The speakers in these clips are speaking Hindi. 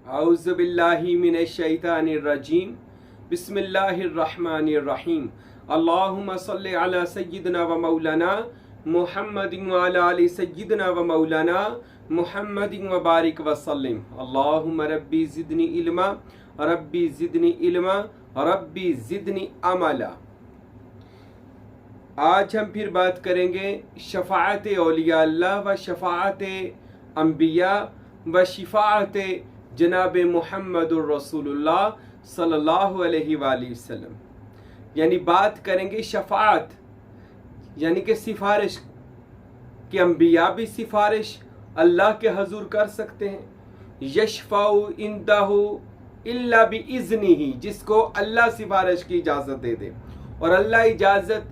औज़ुबिल्लाहि मिनश्शैतानिर्रजीम बिस्मिल्लाहिर्रहमानिर्रहीम अल्लाहुम्मा सल्लि अला सय्यिदिना व मौलाना मुहम्मदिन व अला आलि सय्यिदिना व मौलाना मुहम्मदिन व बारिक व सल्लिम। अल्लाहुम्मा रब्बी ज़िदनी इल्मा, रब्बी ज़िदनी इल्मा, रब्बी ज़िदनी अमला। आज हम फिर बात करेंगे शफ़ाअत औलिया अल्लाह व शफ़ाअत अंबिया व शिफ़ाअत जनाब मुहम्मदुर रसूलुल्लाह सल्लल्लाहु अलैहि वसल्लम। यानी बात करेंगे शफ़ाअत यानी कि सिफारिश कि अंबिया भी सिफारिश अल्लाह के हजूर कर सकते हैं। यशफ़ाउ इंदहु इल्ला बिइज़्निही, जिसको अल्लाह सिफारिश की इजाज़त दे दे, और अल्लाह इजाज़त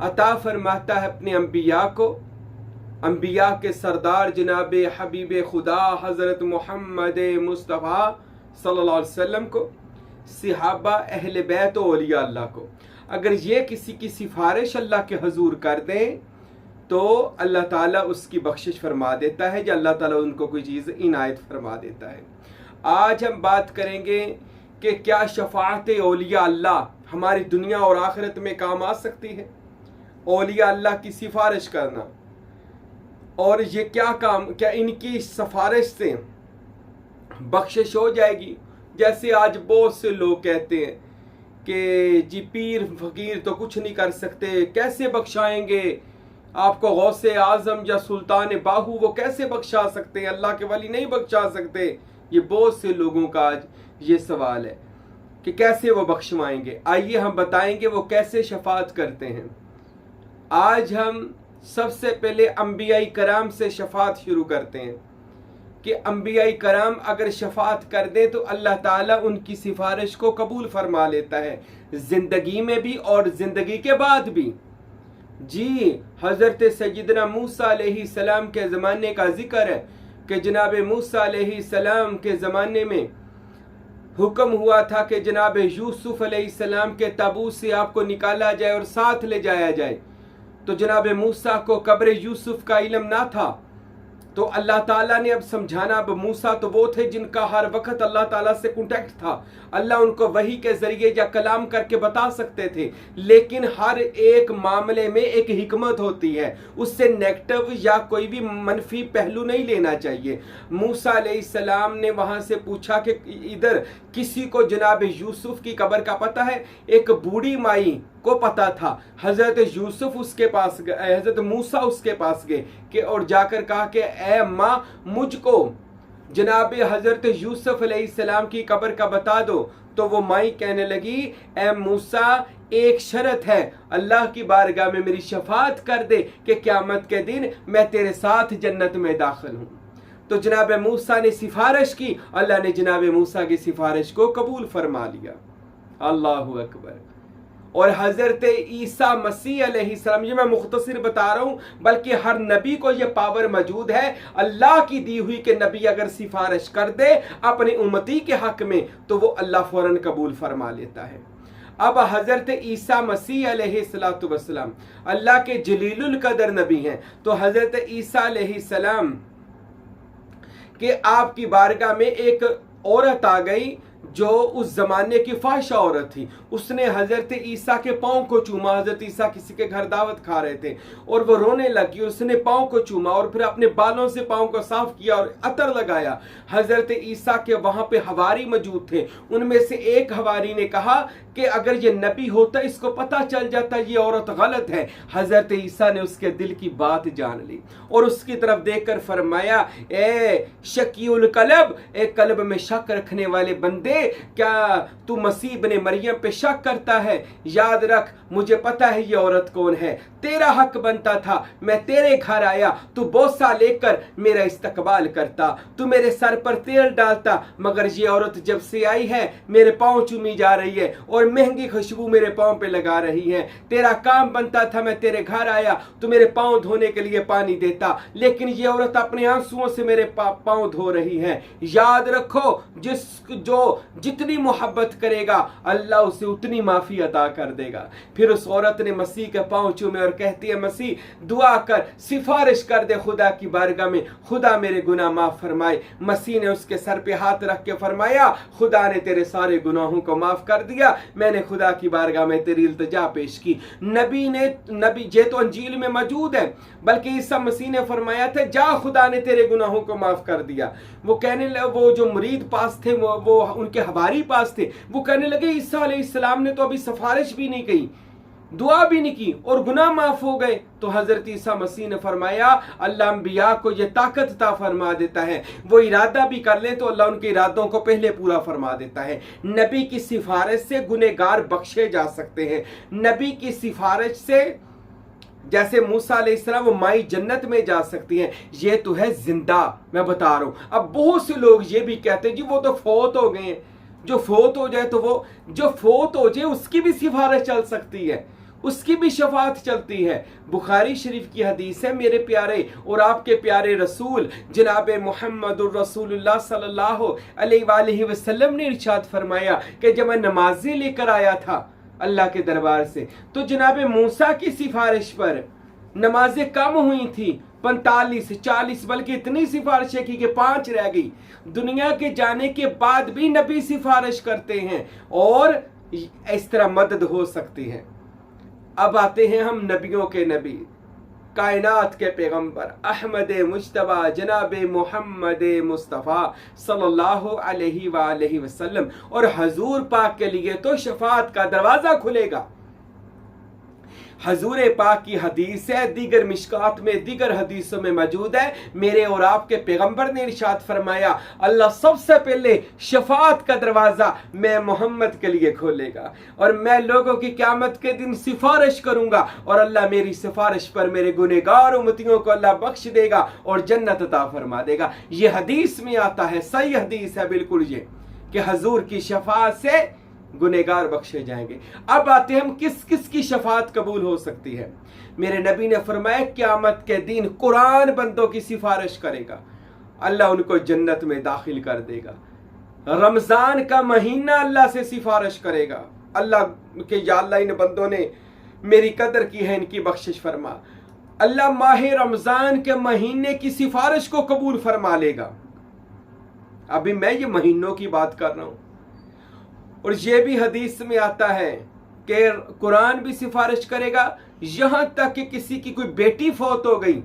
अता फरमाता है अपने अंबिया को। अंबिया के सरदार जनाब हबीब खुदा हज़रत मोहम्मद मुस्तफ़ा सल्लल्लाहु अलैहि वसल्लम को, सहाबा अहले बैत और औलिया अल्लाह को, अगर ये किसी की सिफारिश अल्लाह के हजूर कर दें तो अल्लाह ताला उसकी बख्शिश फरमा देता है, या अल्लाह ताला उनको कोई चीज़ इनायत फरमा देता है। आज हम बात करेंगे कि क्या शफ़ाअत औलिया अल्लाह हमारी दुनिया और आखिरत में काम आ सकती है। औलिया अल्लाह की सिफारिश करना, और ये क्या इनकी सिफारिश से बख्शिश हो जाएगी। जैसे आज बहुत से लोग कहते हैं कि जी पीर फकीर तो कुछ नहीं कर सकते, कैसे बख्शाएंगे आपको, गौसे आजम या सुल्तान बाहू वो कैसे बख्शा सकते हैं, अल्लाह के वली नहीं बख्शा सकते। ये बहुत से लोगों का आज ये सवाल है कि कैसे वो बख्शवाएंगे। आइए हम बताएंगे वो कैसे शफात करते हैं। आज हम सबसे पहले अंबिया कराम से शफात शुरू करते हैं कि अंबिया कराम अगर शफात कर दे तो अल्लाह ताला उनकी सिफारिश को कबूल फरमा लेता है, जिंदगी में भी और जिंदगी के बाद भी। जी हजरत सैयदना मूसा अलैहिस्सलाम के ज़माने का जिक्र है कि जनाब मूसा अलैहिस्सलाम के ज़माने में हुक्म हुआ था कि जनाब यूसुफ अलैहिस्सलाम के ताबूत से आपको निकाला जाए और साथ ले जाया जाए। तो जनाब मूसा को कब्र यूसुफ का इल्म ना था, तो अल्लाह ताला ने अब समझाना। अब मूसा तो वो थे जिनका हर वक्त अल्लाह ताला से कॉन्टेक्ट था, अल्लाह उनको वही के जरिए या कलाम करके बता सकते थे, लेकिन हर एक मामले में एक हिकमत होती है, उससे नेगेटिव या कोई भी मनफी पहलू नहीं लेना चाहिए। मूसा अलैहिस्सलाम ने वहां से पूछा कि इधर किसी को जनाब यूसुफ की कब्र का पता है? एक बूढ़ी माई को पता था। हजरत यूसुफ उसके पास गए, हजरत मूसा उसके पास गए कि और जाकर कहा कि ए माँ मुझको जनाब हजरत यूसुफ अलैहिस्सलाम की कब्र का बता दो। तो वो माई कहने लगी, ए मूसा एक शर्त है, अल्लाह की बारगाह में मेरी शफात कर दे कि क़यामत के दिन मैं तेरे साथ जन्नत में दाखिल हूँ। तो जनाब मूसा ने सिफारिश की, अल्लाह ने जनाब मूसा की सिफारिश को कबूल फरमा लिया। अल्लाहु अकबर। और हजरत ईसा मसीह अलैहिस्सलाम, ये मैं मुख्तसर बता रहा हूँ, बल्कि हर नबी को ये पावर मौजूद है, अल्लाह की दी हुई कि नबी अगर सिफारिश कर दे अपने उम्मती के हक में तो वो अल्लाह फौरन कबूल फरमा लेता है। अब हजरत ईसा मसीह अलैहिस्सलातु वस्सलाम अल्लाह के जलीलुल कदर नबी हैं। तो हजरत ईसा अलैहिस्सलाम कि आपकी बारगाह में एक औरत आ गई जो उस जमाने की फाहिशा औरत थी। उसने हजरत ईसा के पाँव को चूमा। हजरत ईसा किसी के घर दावत खा रहे थे और वो रोने लगी। उसने पाँव को चूमा और फिर अपने बालों से पाँव को साफ किया और अतर लगाया। हजरत ईसा के वहां पे हवारी मौजूद थे। उनमें से एक हवारी ने कहा कि अगर ये नबी होता इसको पता चल जाता ये औरत गलत है। हजरत ईसा ने उसके दिल की बात जान ली और उसकी तरफ देखकर फरमाया, ए शकीउल कलब, एक कल्ब में शक रखने वाले बंदे, क्या तू मसीह इब्ने मरियम पे शक करता है? याद रख मुझे पता है ये औरत कौन है। तेरा हक बनता था मैं तेरे घर आया, तू बोसा लेकर मेरा इस्तकबाल करता, तू मेरे सर पर तेल डालता, मगर ये औरत जब से आई है मेरे पाँव चूमी जा रही है और महंगी खुशबू मेरे पाँव पे लगा रही है। तेरा काम बनता था मैं तेरे घर आया तो मेरे पाँव धोने के लिए पानी देता, लेकिन ये औरत अपने आंसुओं से मेरे पाँव धो रही है। याद रखो जो जितनी मोहब्बत करेगा अल्लाह उसे उतनी माफ़ी अता कर देगा। फिर उस औरत ने मसीह के पाँव चूमे और कहती है, मसीह दुआ कर, सिफारिश कर दे खुदा की बारगाह में, खुदा मेरे गुनाह माफ़ फरमाए। मसीह ने उसके सर पे हाथ रख के फरमाया, खुदा ने तेरे सारे गुनाहों को माफ़ कर दिया, मैंने खुदा की बारगाह में तेरी इल्तिजा पेश की। नबी जे तो अंजील में मौजूद है, बल्कि ईसा मसीह ने फरमाया था, जा खुदा ने तेरे गुनाहों को माफ़ कर दिया। वो जो मुरीद पास थे, वो उनके हवारी पास थे, वो कहने लगे ईसा अलैहिस्सलाम ने तो अभी सिफारिश भी नहीं की, दुआ भी नहीं की और गुनाह माफ हो गए। तो हजरत ईसा मसीह ने फरमाया, अल्लाह अंबिया को यह ताकत अता फरमा देता है, वो इरादा भी कर ले तो अल्लाह उनके इरादों को पहले पूरा फरमा देता है। नबी की सिफारिश से गुनहगार बख्शे जा सकते हैं। नबी की सिफारिश से जैसे मूसा अलैहिस्सलाम वो माई जन्नत में जा सकती हैं। ये तो है जिंदा, मैं बता रहा हूँ। अब बहुत से लोग ये भी कहते हैं जी वो तो फोत हो गए हैं, जो फोत हो जाए तो वो जो फोत हो जाए उसकी भी सिफारिश चल सकती है, उसकी भी शफात चलती है। बुखारी शरीफ की हदीस है, मेरे प्यारे और आपके प्यारे रसूल जनाब मुहम्मदुर रसूलुल्लाह सल्लल्लाहु अलैहि वसल्लम ने इरशाद फरमाया कि जब मैं नमाज़ें लेकर आया था अल्लाह के दरबार से, तो जनाब मूसा की सिफारिश पर नमाजें कम हुई थी, 45 40, बल्कि इतनी सिफारिशें की कि 5 रह गई। दुनिया के जाने के बाद भी नबी सिफारिश करते हैं और इस तरह मदद हो सकती है। अब आते हैं हम नबियों के नबी, कायनात के पैगंबर अहमद मुज्तबा जनाब मोहम्मद मुस्तफ़ा सल्लल्लाहु अलैहि वसल्लम, और हजूर पाक के लिए तो शफात का दरवाज़ा खुलेगा। हजूर पाक की हदीस है, दीगर मिशकात में दीगर हदीसों में मौजूद है, मेरे और आपके पैगंबर ने इरशाद फरमाया, अल्लाह सबसे पहले शफात का दरवाज़ा मैं मोहम्मद के लिए खोलेगा और मैं लोगों की क़यामत के दिन सिफारिश करूंगा और अल्लाह मेरी सिफारिश पर मेरे गुनहगार उम्मतियों को अल्लाह बख्श देगा और जन्नत अता फरमा देगा। ये हदीस में आता है, सही हदीस है बिल्कुल ये, कि हजूर की शफात से गुनहगार बख्शे जाएंगे। अब आते हैं हम किस किस की शफात कबूल हो सकती है। मेरे नबी ने फरमाया, क़यामत के दिन कुरान बंदों की सिफारिश करेगा, अल्लाह उनको जन्नत में दाखिल कर देगा। रमजान का महीना अल्लाह से सिफारिश करेगा, अल्लाह के या अल्लाह इन बंदों ने मेरी कदर की है, इनकी बख्शिश फरमा। अल्लाह माह रमजान के महीने की सिफारिश को कबूल फरमा लेगा। अभी मैं ये महीनों की बात कर रहा हूं, और ये भी हदीस में आता है कि कुरान भी सिफारिश करेगा। यहां तक कि किसी की कोई बेटी फौत हो गई,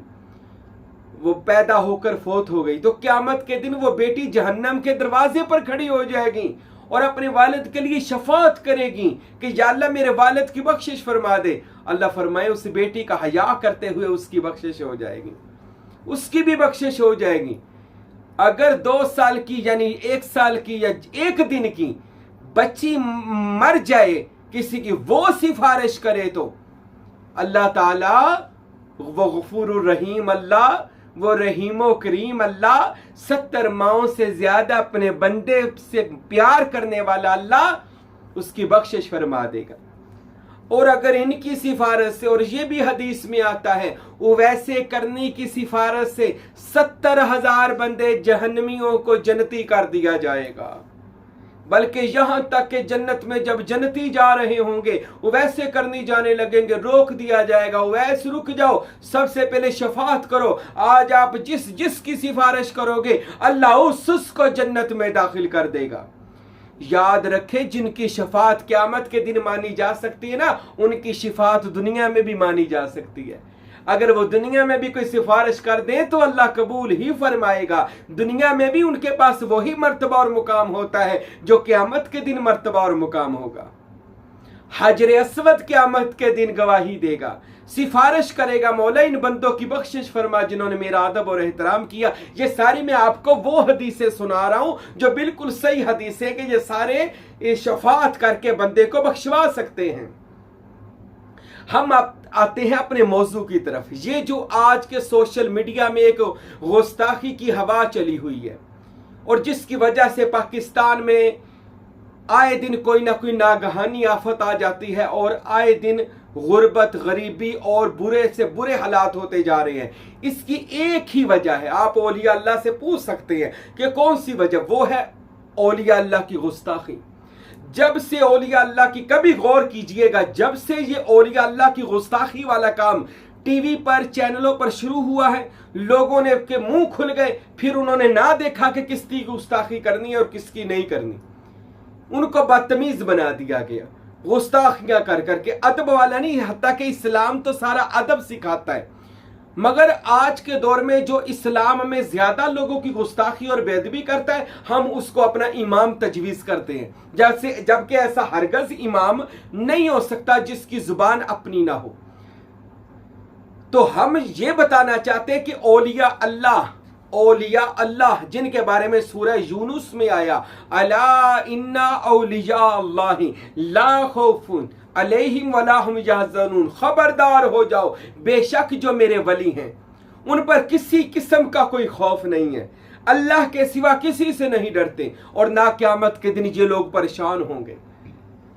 वो पैदा होकर फौत हो गई, तो क़यामत के दिन वो बेटी जहन्नम के दरवाजे पर खड़ी हो जाएगी और अपने वालिद के लिए शफात करेगी कि या अल्लाह मेरे वालिद की बख्शिश फरमा दे। अल्लाह फरमाए उस बेटी का हया करते हुए उसकी बख्शिश हो जाएगी, उसकी भी बख्शिश हो जाएगी। अगर 2 साल की यानी 1 साल की या 1 दिन की बच्ची मर जाए किसी की, वो सिफारिश करे तो अल्लाह ताला वो गफूरुर रहीम अल्लाह, वो रहीमो करीम अल्लाह, 70 माओं से ज्यादा अपने बंदे से प्यार करने वाला अल्लाह उसकी बख्शिश फरमा देगा। और अगर इनकी सिफारिश से, और ये भी हदीस में आता है, वो वैसे करने की सिफारिश से 70,000 बंदे जहन्नमियों को जन्नती कर दिया जाएगा। बल्कि यहां तक कि जन्नत में जब जन्नती जा रहे होंगे वो वैसे करने जाने लगेंगे, रोक दिया जाएगा, वैसे रुक जाओ, सबसे पहले शफात करो। आज आप जिसकी सिफारिश करोगे अल्लाह उसको जन्नत में दाखिल कर देगा। याद रखें, जिनकी शफात क़यामत के दिन मानी जा सकती है ना, उनकी शफात दुनिया में भी मानी जा सकती है। अगर वो दुनिया में भी कोई सिफारिश कर दे तो अल्लाह कबूल ही फरमाएगा। दुनिया में भी उनके पास वही मर्तबा और मुकाम होता है जो क़यामत के दिन मर्तबा और मुकाम होगा। हजर अस्वद क़यामत के दिन गवाही देगा, सिफारिश करेगा, मौला इन बंदों की बख्शिश फरमा जिन्होंने मेरा अदब और एहतराम किया। ये सारी मैं आपको वो हदीसें सुना रहा हूं जो बिल्कुल सही हदीसें हैं कि ये सारे शफात करके बंदे को बख्शवा सकते हैं। हम आते हैं अपने मौजू की तरफ। ये जो आज के सोशल मीडिया में एक गुस्ताखी की हवा चली हुई है और जिसकी वजह से पाकिस्तान में आए दिन कोई ना कोई नागहानी आफत आ जाती है और आए दिन गुर्बत, गरीबी और बुरे से बुरे हालात होते जा रहे हैं, इसकी एक ही वजह है। आप औलिया अल्लाह से पूछ सकते हैं कि कौन सी वजह, वो है औलिया अल्लाह की गुस्ताखी। जब से औलिया अल्लाह की, कभी गौर कीजिएगा, जब से ये औलिया अल्लाह की गुस्ताखी वाला काम टीवी पर, चैनलों पर शुरू हुआ है, लोगों ने के मुंह खुल गए। फिर उन्होंने ना देखा कि किसकी गुस्ताखी करनी है और किसकी नहीं करनी, उनको बदतमीज बना दिया गया गुस्ताखियां कर करके। अदब वाला नहीं, हत्ता कि इस्लाम तो सारा अदब सिखाता है, मगर आज के दौर में जो इस्लाम में ज्यादा लोगों की गुस्ताखी और बेअदबी करता है, हम उसको अपना इमाम तजवीज करते हैं, जैसे, जबकि ऐसा हरगज इमाम नहीं हो सकता जिसकी जुबान अपनी ना हो। तो हम ये बताना चाहते हैं कि औलिया अल्लाह जिनके बारे में सूरह यूनुस में आया, अला इन्ना औलिया अल्लाहि ला खौफुन अलैहिम वला हुम यहज़नून, खबरदार हो जाओ, बेशक जो मेरे वली हैं उन पर किसी किस्म का कोई खौफ नहीं है, अल्लाह के सिवा किसी से नहीं डरते, और ना क़यामत के दिन ये लोग परेशान होंगे।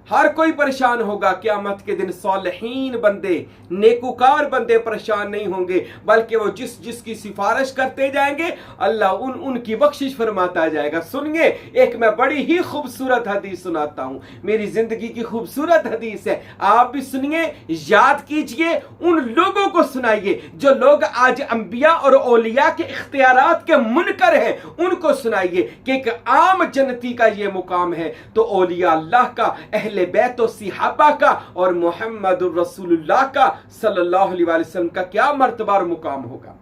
हर कोई परेशान होगा क़यामत के दिन, सालिहीन बंदे, नेकुकार बंदे परेशान नहीं होंगे, बल्कि वो जिसकी सिफारिश करते जाएंगे अल्लाह उनकी बख्शिश फरमाता जाएगा। सुनिए, एक मैं बड़ी ही खूबसूरत हदीस सुनाता हूँ, मेरी जिंदगी की खूबसूरत हदीस है, आप भी सुनिए, याद कीजिए, उन लोगों को सुनाइए जो लोग आज अंबिया और औलिया के इख्तियारात के मुनकर हैं, उनको सुनाइए कि एक आम जन्नती का ये मुकाम है, तो औलिया अल्लाह का, अहले बैत और सिहाबा का और मुहम्मदुर रसूलुल्लाह का सल्लल्लाहु अलैहि वसल्लम का क्या मर्तबा और मुकाम होगा।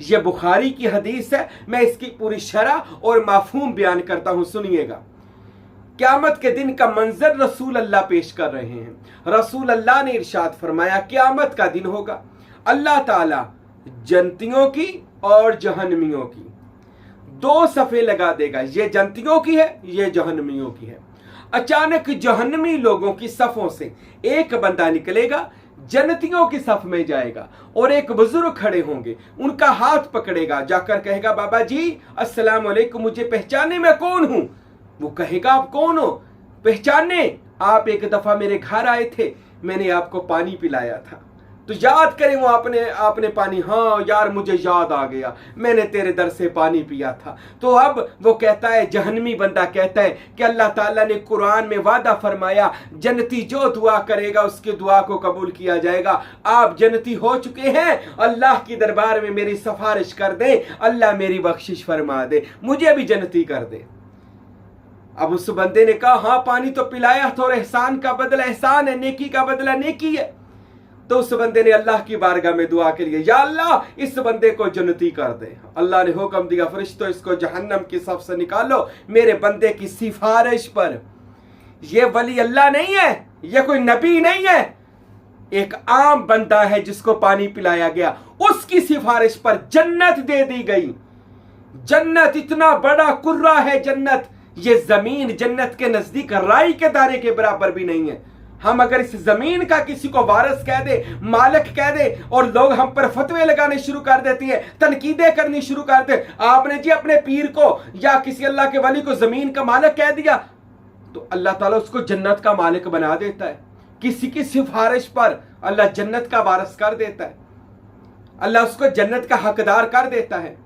यह बुखारी की हदीस है, मैं इसकी पूरी शरह और माफहूम बयान करता हूं, सुनिएगा। क़यामत के दिन का मंजर रसूल अल्लाह पेश कर रहे हैं। रसूल अल्लाह ने इरशाद फरमाया, क़यामत का दिन होगा, अल्लाह ताला जन्नतियों की और जहन्नमियों की दो सफ़े लगा देगा, ये जन्नतियों की है, ये जहन्नमियों की है। अचानक जहन्नमी लोगों की सफ़ों से एक बंदा निकलेगा, जन्नतियों की सफ़ में जाएगा, और एक बुजुर्ग खड़े होंगे, उनका हाथ पकड़ेगा, जाकर कहेगा, बाबा जी अस्सलाम वालेकुम, मुझे पहचाने मैं कौन हूं? वो कहेगा, आप कौन हो? पहचाने, आप एक दफा मेरे घर आए थे, मैंने आपको पानी पिलाया था, तो याद करें वो आपने पानी, हाँ यार मुझे याद आ गया, मैंने तेरे दर से पानी पिया था। तो अब वो कहता है, जहन्नमी बंदा कहता है कि अल्लाह ताला ने कुरान में वादा फरमाया, जन्नती जो दुआ करेगा उसकी दुआ को कबूल किया जाएगा। आप जन्नती हो चुके हैं, अल्लाह की दरबार में मेरी सिफारिश कर दे, अल्लाह मेरी बख्शिश फरमा दे, मुझे भी जन्नती कर दे। अब उस बंदे ने कहा, हाँ पानी तो पिलाया था, और एहसान का बदला एहसान है, नेकी का बदला नेकी है। तो उस बंदे ने अल्लाह की बारगाह में दुआ के लिए, या अल्लाह इस बंदे को जन्नती कर दे। अल्लाह ने हुक्म दिया, फरिश्तों इसको जहन्नम की सफ से निकालो मेरे बंदे की सिफारिश पर। ये वली अल्लाह नहीं है, ये कोई नबी नहीं है, एक आम बंदा है जिसको पानी पिलाया गया, उसकी सिफारिश पर जन्नत दे दी गई। जन्नत इतना बड़ा कुर्रा है, जन्नत, ये जमीन जन्नत के नजदीक राई के दायरे के बराबर भी नहीं है। हम अगर इस जमीन का किसी को वारिस कह दे, मालिक कह दे, और लोग हम पर फतवे लगाने शुरू कर देती है, तनकीदें करनी शुरू कर दे, आपने जी अपने पीर को या किसी अल्लाह के वली को जमीन का मालिक कह दिया, तो अल्लाह ताला उसको जन्नत का मालिक बना देता है। किसी की सिफारिश पर अल्लाह जन्नत का वारिस कर देता है, अल्लाह उसको जन्नत का हकदार कर देता है।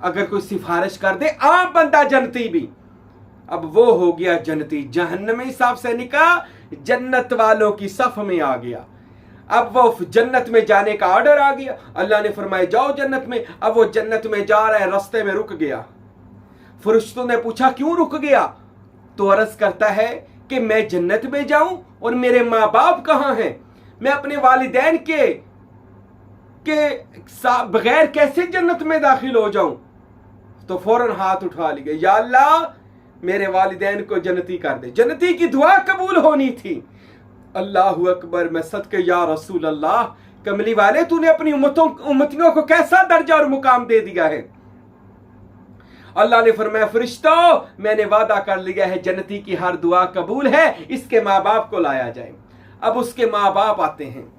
अगर कोई सिफारिश कर दे, आम बंदा जन्नती भी, अब वो हो गया जन्नती, जहन्नमी साहब से निकाह जन्नत वालों की सफ में आ गया। अब वो जन्नत में जाने का ऑर्डर आ गया, अल्लाह ने फरमाया जाओ जन्नत में। अब वो जन्नत में जा रहा है, रास्ते में रुक गया। फरिश्तों ने पूछा क्यों रुक गया? तो अर्ज करता है कि मैं जन्नत में जाऊं और मेरे माँ बाप कहाँ हैं, मैं अपने वालिदैन के बगैर कैसे जन्नत में दाखिल हो जाऊं? तो फौरन हाथ उठा लिए, या अल्लाह मेरे वालिदैन को जन्नती कर दे। जन्नती की दुआ कबूल होनी थी। अल्लाहु अकबर, मैं सदके या रसूल अल्लाह, कमली वाले तूने अपनी उम्मतियों को कैसा दर्जा और मुकाम दे दिया है। अल्लाह ने फरमाया, फरिश्तों मैंने वादा कर लिया है, जन्नती की हर दुआ कबूल है, इसके माँ बाप को लाया जाए। अब उसके माँ बाप आते हैं,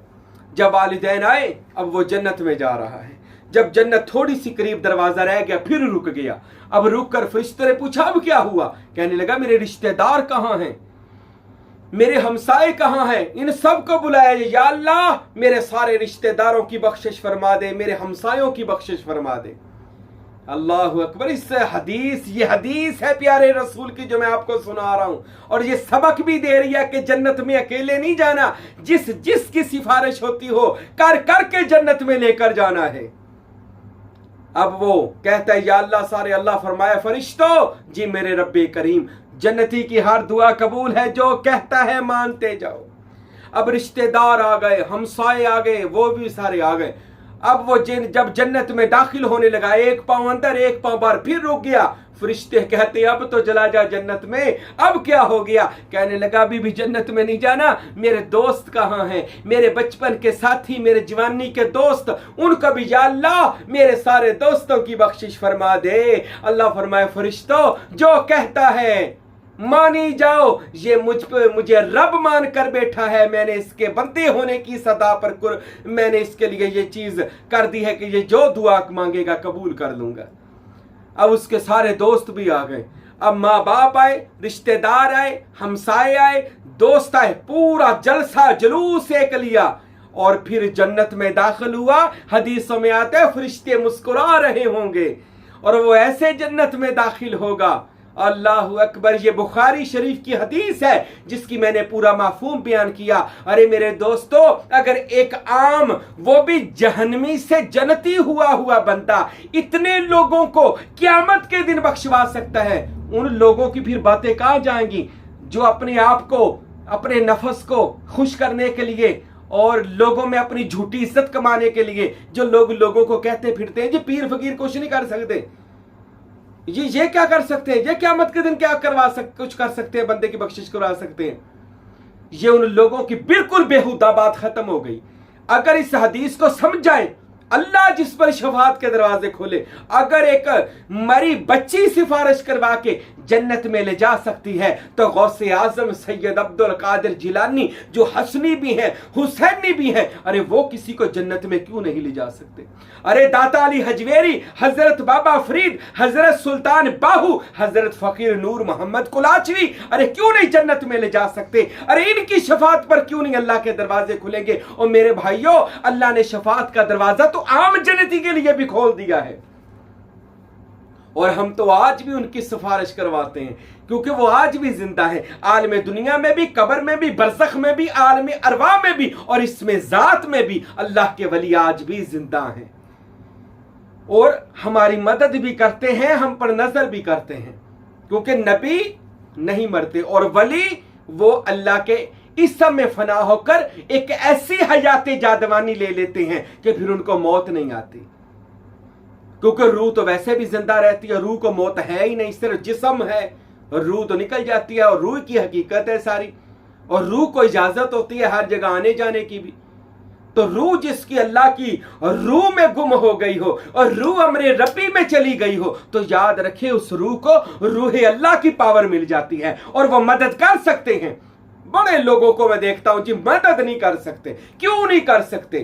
जब वालिदैन आए, अब वो जन्नत में जा रहा है। जब जन्नत थोड़ी सी करीब दरवाजा रह गया, फिर रुक गया। अब रुक कर फरिश्ते ने पूछा अब क्या हुआ? कहने लगा मेरे रिश्तेदार कहाँ हैं, मेरे हमसाए कहाँ हैं, इन सब को बुलाया। या अल्लाह मेरे सारे रिश्तेदारों की बख्शिश फरमा दे, मेरे हमसायों की बख्शिश फरमा दे। अल्लाह अकबर। ये हदीस है प्यारे रसूल की जो मैं आपको सुना रहा हूं, और ये सबक भी दे रही है कि जन्नत में अकेले नहीं जाना, जिसकी सिफारिश होती हो कर करके जन्नत में लेकर जाना है। अब वो कहता है या अल्लाह सारे, अल्लाह फरमाया फरिश्तों जी मेरे रब्बे करीम, जन्नती की हर दुआ कबूल है, जो कहता है मानते जाओ। अब रिश्तेदार आ गए, हमसाए आ गए, वो भी सारे आ गए। अब वो जब जन्नत में दाखिल होने लगा, एक पांव अंदर एक पांव बाहर, फिर रुक गया। फरिश्ते कहते अब तो चला जा जन्नत में, अब क्या हो गया? कहने लगा अभी भी जन्नत में नहीं जाना, मेरे दोस्त कहाँ हैं, मेरे बचपन के साथी, मेरे जवानी के दोस्त, उनका भी या अल्लाह मेरे सारे दोस्तों की बख्शिश फरमा दे। अल्लाह फरमाए फरिश्तों जो कहता है मानी जाओ, ये मुझे रब मान कर बैठा है, मैंने इसके बंदे होने की सदा पर मैंने इसके लिए ये चीज कर दी है कि ये जो दुआ मांगेगा कबूल कर लूंगा। अब उसके सारे दोस्त भी आ गए, अब माँ बाप आए, रिश्तेदार आए, हमसाए आए, दोस्त आए, पूरा जलसा जुलूस एक लिया और फिर जन्नत में दाखिल हुआ। हदीसों में आता है फरिश्ते मुस्कुरा रहे होंगे और वो ऐसे जन्नत में दाखिल होगा। अल्लाह अकबर। ये बुखारी शरीफ की हदीस है जिसकी मैंने पूरा माफूम बयान किया। अरे मेरे दोस्तों, अगर एक आम वो भी जहन्नमी से जन्नती हुआ बंदा इतने लोगों को क़यामत के दिन बख्शवा सकता है, उन लोगों की फिर बातें कहां जाएंगी जो अपने आप को, अपने नफ्स को खुश करने के लिए और लोगों में अपनी झूठी इज्जत कमाने के लिए जो लोगों को कहते फिरते हैं जी पीर फकीर कुछ नहीं कर सकते, ये क्या कर सकते हैं, ये क़यामत के दिन क्या कुछ कर सकते हैं, बंदे की बख्शिश करवा सकते हैं। ये उन लोगों की बिल्कुल बेहुदा बात खत्म हो गई। अगर इस हदीस को समझ जाए, अल्लाह जिस पर शफाअत के दरवाजे खोले, अगर एक मरी बच्ची सिफारिश करवा के जन्नत में ले जा सकती है तो गौसे आजम सैयद अब्दुल कादिर जिलानी जो हसनी भी हैं, हुसैनी भी हैं, अरे वो किसी को जन्नत में क्यों नहीं ले जा सकते? अरे दाता अली हजवेरी, हजरत बाबा फरीद, हजरत सुल्तान बाहू, हजरत फकीर नूर मोहम्मद कुलाचवी, अरे क्यों नहीं जन्नत में ले जा सकते? अरे इनकी शफाअत पर क्यों नहीं अल्लाह के दरवाजे खुलेंगे? और मेरे भाइयों, अल्लाह ने शफाअत का दरवाजा तो आम जन्नती के लिए भी खोल दिया है और हम तो आज भी उनकी सिफारिश करवाते हैं क्योंकि वो आज भी जिंदा है, आलम दुनिया में भी, कब्र में भी, बरज़ख में भी, आलम अरवा में भी और इसमें जात में भी अल्लाह के वली आज भी जिंदा हैं और हमारी मदद भी करते हैं, हम पर नजर भी करते हैं क्योंकि नबी नहीं मरते और वली वो अल्लाह के इस सब में फना होकर एक ऐसी हयाते जादवानी ले लेते हैं कि फिर उनको मौत नहीं आती, क्योंकि रूह तो वैसे भी जिंदा रहती है, रूह को मौत है ही नहीं, सिर्फ जिस्म है, रूह तो निकल जाती है और रूह की हकीकत है सारी, और रूह को इजाजत होती है हर जगह आने जाने की भी। तो रूह जिसकी अल्लाह की रूह में गुम हो गई हो और रूह अमरे रब्बी में चली गई हो तो याद रखे उस रूह को रूह अल्लाह की पावर मिल जाती है और वो मदद कर सकते हैं। बड़े लोगों को मैं देखता हूं जी मदद नहीं कर सकते। क्यों नहीं कर सकते?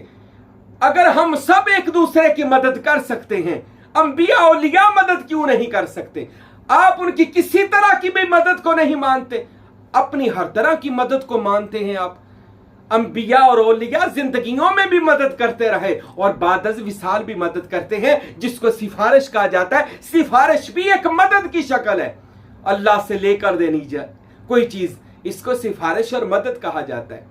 अगर हम सब एक दूसरे की मदद कर सकते हैं, अंबिया औलिया मदद क्यों नहीं कर सकते? आप उनकी किसी तरह की भी मदद को नहीं मानते, अपनी हर तरह की मदद को मानते हैं आप। अंबिया और औलिया जिंदगियों में भी मदद करते रहे और बादज विसाल भी मदद करते हैं, जिसको सिफारिश कहा जाता है। सिफारिश भी एक मदद की शक्ल है, अल्लाह से लेकर देनी जाए कोई चीज, इसको सिफारिश और मदद कहा जाता है।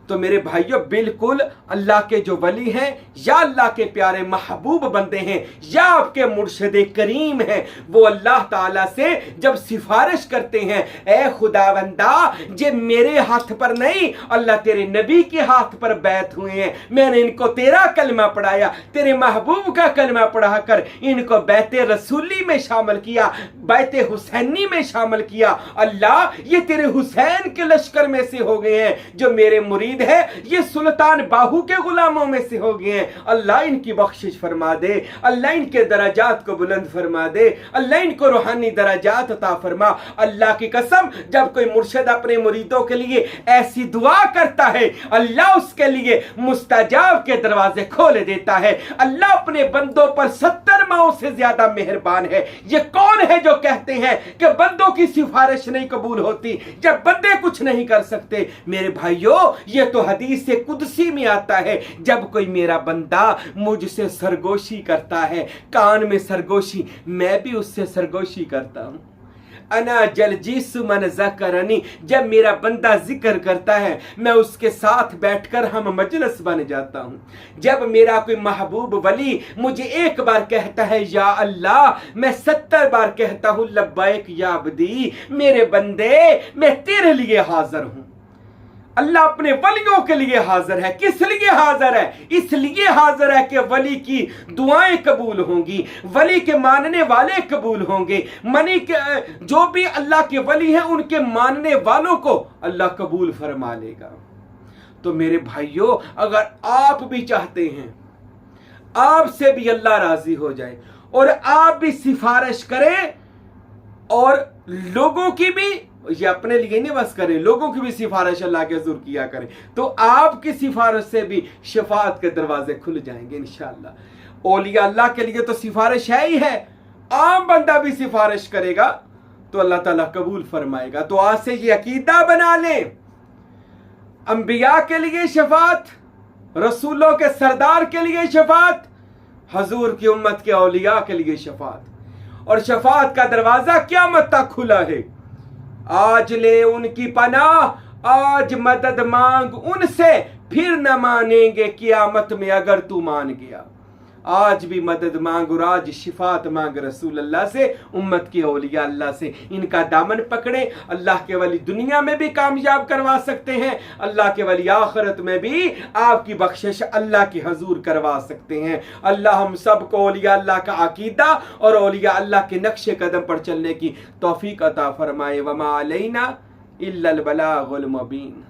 तो मेरे भाइयों, बिल्कुल अल्लाह के जो वली हैं या अल्लाह के प्यारे महबूब बंदे हैं या आपके मुर्शिद करीम हैं, वो अल्लाह ताला से जब सिफारिश करते हैं, ए खुदावंदा जे मेरे हाथ पर नहीं, अल्लाह तेरे नबी के हाथ पर बैत हुए हैं, मैंने इनको तेरा कलमा पढ़ाया, तेरे महबूब का कलमा पढ़ाकर इनको बैते रसूली में शामिल किया, बैते हुसैनी में शामिल किया। अल्लाह ये तेरे हुसैन के लश्कर में से हो गए हैं, जो मेरे मुरीद है ये सुल्तान बाहू के गुलामों में से हो गए हैं। अल्लाह इनकी बख्शिश फरमा दे, अल्लाह इनके दराजात को बुलंद फरमा दे, अल्लाह इनको रूहानी दराजात अता फरमा। अल्लाह की कसम, जब कोई मुर्शिद अपने मुरीदों के लिए ऐसी दुआ करता है, अल्लाह उसके लिए मुस्तजाब के दरवाजे खोल देता है। अल्लाह अपने बंदों पर 70 माओं से ज्यादा मेहरबान है। ये कौन है जो लोग कहते हैं कि बंदों की सिफारिश नहीं कबूल होती जब बंदे कुछ नहीं कर सकते। मेरे भाइयों, ये तो हदीस से कुदसी में आता है, जब कोई मेरा बंदा मुझसे सरगोशी करता है, कान में सरगोशी, मैं भी उससे सरगोशी करता हूं। अना जलजीसु मन ज़करनी, जब मेरा बंदा जिक्र करता है मैं उसके साथ बैठकर हम मजलिस बन जाता हूं। जब मेरा कोई महबूब वली मुझे एक बार कहता है या अल्लाह, मैं 70 बार कहता हूं लब्बैक या अब्दी, मेरे बंदे मैं तेरे लिए हाजिर हूं। अल्लाह अपने वलियों के लिए हाजिर है। किस लिए हाजिर है? इसलिए हाजिर है कि वली की दुआएं कबूल होंगी, वली के मानने वाले कबूल होंगे। मनी के जो भी अल्लाह के वली हैं उनके मानने वालों को अल्लाह कबूल फरमा लेगा। तो मेरे भाइयों, अगर आप भी चाहते हैं आपसे भी अल्लाह राजी हो जाए और आप भी सिफारिश करें और लोगों की भी, ये अपने लिए नहीं बस करें, लोगों की भी सिफारिश अल्लाह के हुज़ूर किया करें, तो आपकी सिफारिश से भी शफाअत के दरवाजे खुल जाएंगे इंशाअल्लाह। औलिया अल्लाह के लिए तो सिफारिश है ही है, आम बंदा भी सिफारिश करेगा तो अल्लाह ताला कबूल फरमाएगा। तो आज से ये अकीदा बना लें, अंबिया के लिए शफाअत, रसूलों के सरदार के लिए शफाअत, हुजूर की उम्मत के औलिया के लिए शफाअत, और शफाअत का दरवाजा क़यामत तक खुला है। आज ले उनकी पनाह, आज मदद मांग उनसे, फिर न मानेंगे क़यामत में अगर तू मान गया। आज भी मदद मांग और आज शिफात मांग रसूल अल्लाह से, उम्मत के औलिया अल्लाह से। इनका दामन पकड़े, अल्लाह के वली दुनिया में भी कामयाब करवा सकते हैं, अल्लाह के वली आखिरत में भी आपकी बख्शिश अल्लाह के हुजूर करवा सकते हैं। अल्लाह हम सब को औलिया अल्लाह का अकीदा और औलिया अल्लाह के नक्शे कदम पर चलने की तौफीक अता फरमाए। वमा अलैना इल्लल बलागुल मुबीन।